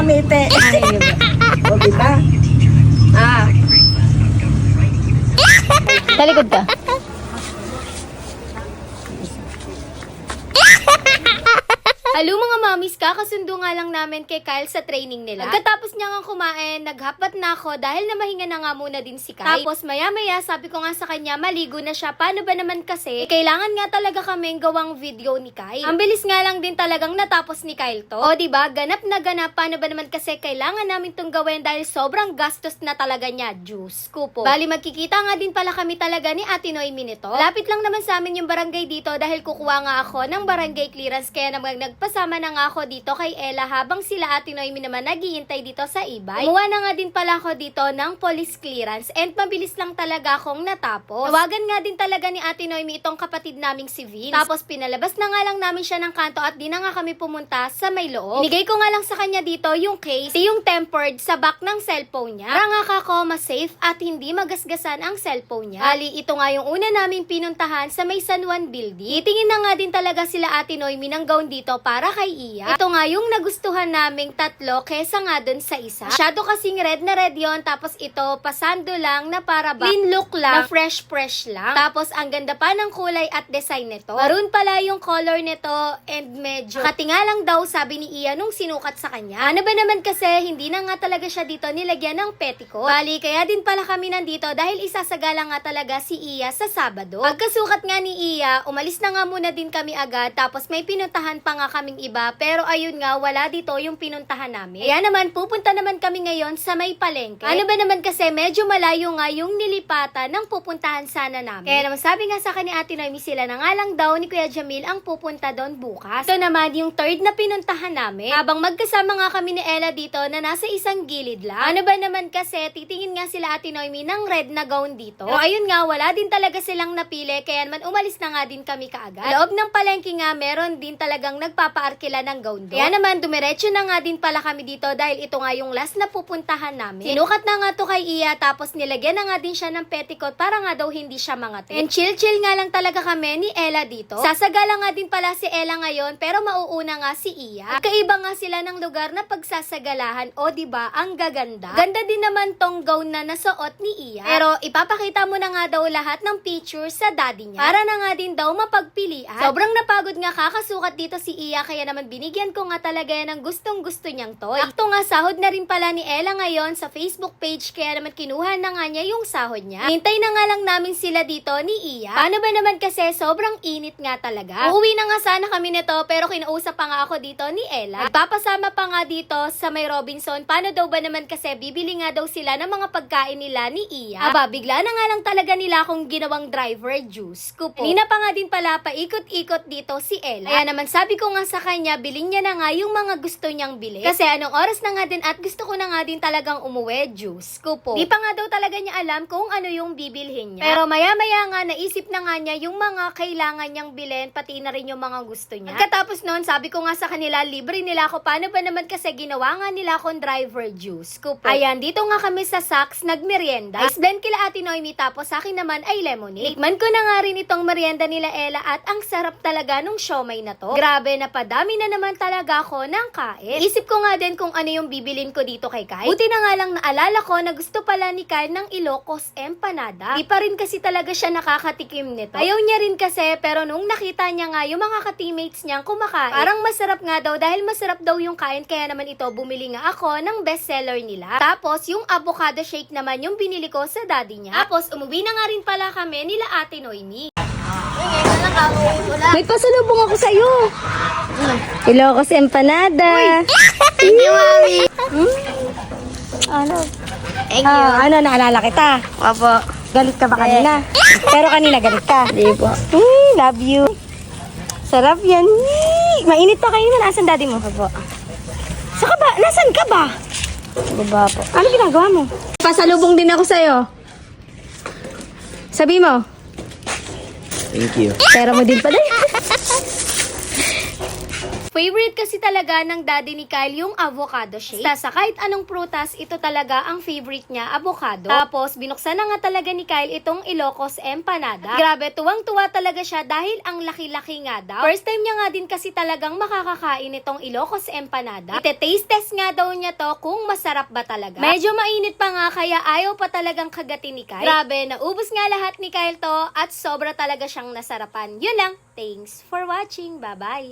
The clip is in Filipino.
Kamite. O, kita. Ah. Talikod ka. Hello mga mamis, kakasundo nga lang namin kay Kyle sa training nila. Pagkatapos niya nga kumain, naghapat na ako dahil namahinga na nga muna din si Kyle. Tapos maya-maya sabi ko nga sa kanya, maligo na siya. Paano ba naman kasi? Kailangan nga talaga kaming gawang video ni Kyle. Ang bilis nga lang din talagang natapos ni Kyle to. O diba, ganap na ganap. Paano ba naman kasi kailangan namin tong gawin dahil sobrang gastos na talaga niya. Diyos ko po. Bali magkikita nga din pala kami talaga ni Ate Noemi nito. Lapit lang naman sa amin yung barangay dito dahil kukuha nga ako ng barangay clearance. Kaya naman nagpasama na nga ako dito kay Ella habang sila Ate Noemi naman naghihintay dito sa ibay. Kumuha na nga din pala ako dito ng police clearance and mabilis lang talaga akong natapos. Tawagan nga din talaga ni Ate Noemi itong kapatid naming si Vince. Tapos pinalabas na nga lang namin siya ng kanto at di na nga kami pumunta sa may loob. Inigay ko nga lang sa kanya dito yung case, yung tempered sa back ng cellphone niya. Para nga kako ma-safe at hindi magasgasan ang cellphone niya. Ali, ito nga yung una naming pinuntahan sa may San Juan building. Itingin na nga din talaga sila Ate Noemi ng gown dito para kay Iya. Ito nga yung nagustuhan naming tatlo kesa nga dun sa isa. Masyado kasing red na red yon. Tapos ito, pasando lang na para ba clean look lang, na fresh lang. Tapos ang ganda pa ng kulay at design nito. Maroon pala yung color nito and medyo katinga lang daw sabi ni Iya nung sinukat sa kanya. Ano ba naman kasi hindi na nga talaga siya dito nilagyan ng petticoat. Bali, kaya din pala kami nandito dahil isasagala nga talaga si Iya sa Sabado. Pagkasukat nga ni Iya, umalis na nga muna din kami agad tapos may pinuntahan pa nga kaming iba pero ayun nga, wala dito yung pinuntahan namin. Kaya naman, pupunta naman kami ngayon sa may palengke. Ano ba naman kasi medyo malayo nga yung nilipatan ng pupuntahan sana namin. Kaya naman sabi nga sa akin ni Ate Noemi sila na nga lang daw ni Kuya Jamil ang pupunta doon bukas. Ito naman yung third na pinuntahan namin. Habang magkasama nga kami ni Ella dito na nasa isang gilid lang. Ano ba naman kasi titingin nga sila Ate Noemi ng red na gown dito. Pero ayun nga, wala din talaga silang napili kaya naman umalis na nga din kami kaagad. Loob ng palengke nga, meron din talagang nagpapaarkila ng gown doon. Kaya naman, dumiretso na nga din pala kami dito dahil ito nga yung last na pupuntahan namin. Sinukat na nga to kay Iya tapos nilagyan na nga din siya ng petticoat para nga daw hindi siya mangati. And chill nga lang talaga kami ni Ella dito. Sasagala nga din pala si Ella ngayon pero mauuna nga si Iya. Kaiba nga sila ng lugar na pagsasagalahan o diba ang gaganda. Ganda din naman tong gown na nasuot ni Iya. Pero ipapakita mo na nga daw lahat ng pictures sa daddy niya para na nga din daw mapagpilian. Sobrang napagod nga kakasukat dito si Iya kaya naman binigyan ko nga talaga yan ng gustong-gusto niyang toy. Akto nga, sahod na rin pala ni Ella ngayon sa Facebook page kaya naman kinuha na nga niya yung sahod niya. Hintay na nga lang namin sila dito ni Iya. Paano ba naman kasi sobrang init nga talaga. Uuwi na nga sana kami nito pero kinausap pa nga ako dito ni Ella. Nagpapasama pa nga dito sa may Robinson. Paano daw ba naman kasi bibili nga daw sila ng mga pagkain nila ni Iya. Aba, bigla na nga lang talaga nila akong ginawang driver juice ko po. Kanina pa nga din pala paikot-ikot dito si Ella. Kaya naman sabi ko nga sa kanya, bilhin niya na nga yung mga gusto niyang bili. Kasi anong oras na nga din at gusto ko na nga din talagang umuwi, juice ko po. Di pa nga daw talaga niya alam kung ano yung bibilhin niya. Pero maya-maya nga naisip na nga niya yung mga kailangan niyang bilhin, pati na rin yung mga gusto niya. Pagkatapos noon, sabi ko nga sa kanila, libre nila ako. Paano ba naman kasi ginawa nga nila akong driver juice ko po. Ayan, dito nga kami sa Saks nagmerienda. Ice blend kila Ate Noemi tapos sa akin naman ay lemonade. Tikman ko na nga rin itong merienda nila Ella at ang sarap talaga nung siomay na to. Grabe, napadami na naman talaga ako ng kain. Isip ko nga din kung ano yung bibilin ko dito kay Kyle. Buti na nga lang naalala ko na gusto pala ni Kyle ng Ilocos empanada. Di pa rin kasi talaga siya nakakatikim nito. Ayaw niya rin kasi pero nung nakita niya nga yung mga ka-teammates niyang kumakain, parang masarap nga daw dahil masarap daw yung kain kaya naman ito bumili nga ako ng bestseller nila. Tapos yung avocado shake naman yung binili ko sa daddy niya. Tapos umuwi na nga rin pala kami nila Ate Noemi. May pasalubong ako sa'yo. Ilocos empanada. Thank you, Mami. Ano? Thank you. Ano, naalala kita? Opo. Galit ka ba kanina? Pero kanina galit ka? Hindi po. Love you. Sarap yan. Mainit pa kayo na. Nasaan daddy mo? Opo. Saka ba? Nasaan ka ba? Baba po. Ano ginagawa mo? Pasalubong din ako sa'yo. Sabi mo. Thank you. Pera mo din pala. Favorite kasi talaga ng daddy ni Kyle yung avocado shake. Basta sa kahit anong prutas, ito talaga ang favorite niya, avocado. Tapos, binuksan na nga talaga ni Kyle itong Ilocos empanada. Grabe, tuwang-tuwa talaga siya dahil ang laki-laki nga daw. First time niya nga din kasi talagang makakakain itong Ilocos empanada. Ite-taste test nga daw niya to kung masarap ba talaga. Medyo mainit pa nga kaya ayaw pa talagang kagatin ni Kyle. Grabe, naubos nga lahat ni Kyle to at sobra talaga siyang nasarapan. Yun lang. Thanks for watching. Bye-bye.